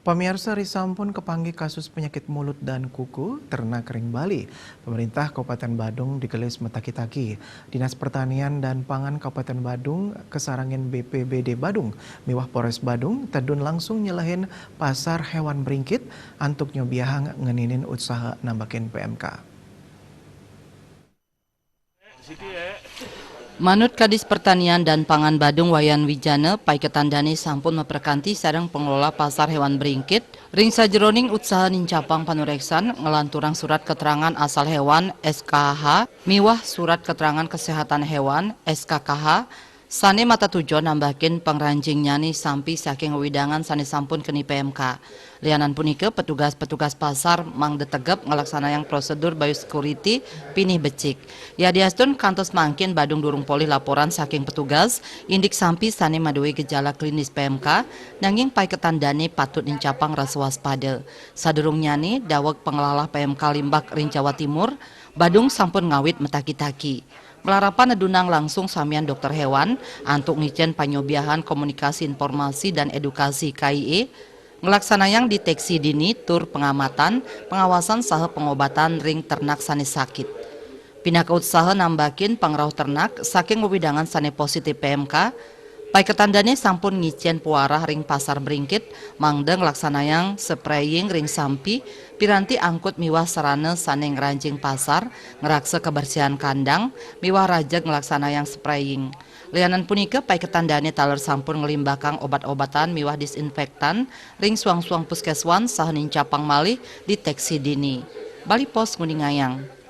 Pemirsa risampun kepanggih kasus penyakit mulut dan kuku ternak kering Bali. Pemerintah Kabupaten Badung digelis metakitaki. Dinas Pertanian dan Pangan Kabupaten Badung kesarangin BPBD Badung, miwah Polres Badung, tedun langsung nyelahin pasar hewan beringkit antuk nyobiahang ngeninin usaha nambakin PMK. Manut Kadis Pertanian dan Pangan Badung Wayan Wijana, paiketan dani sampun memperkanti sareng pengelola pasar hewan beringkit, ring sajeroning usaha nincapang panureksan ngelanturang surat keterangan asal hewan SKH, miwah surat keterangan kesehatan hewan SKKH, sane mata tujuan nambahin pengranjing nyani sampi saking widangan sane sampun keni PMK. Lianan punike petugas-petugas pasar mang detegep ngelaksanayang prosedur biosecurity pinih becik. Ya diastun kantos mangkin Badung durung polih laporan saking petugas indik sampi sane maduwe gejala klinis PMK nanging paiketan dane patut nincapang rasa waspada. Sadurung nyani daweg pengelola PMK Limbak ring Jawa Timur, Badung sampun ngawit metaki-taki. Melarapan nedunang langsung samian dokter hewan antuk ngicen panyobiahan komunikasi informasi dan edukasi KIE ngelaksanayang deteksi dini tur pengamatan pengawasan saha pengobatan ring ternak sane sakit. Pinaka usaha nambakin pangrauh ternak saking wewidangan sane positif PMK. Paiketan dane sampun ngicen puarah ring pasar beringkit mangdeng laksanayang spraying ring sampi piranti angkut miwah sarana sane ngerancing pasar ngeraksa kebersihan kandang miwah rajag ngelaksanayang spraying. Lianan punika paiketan dane taler sampun ngelimbakang obat-obatan miwah disinfektan ring suang-suang puskeswan saha nincapang malih deteksi dini. Bali Pos Nguningayang.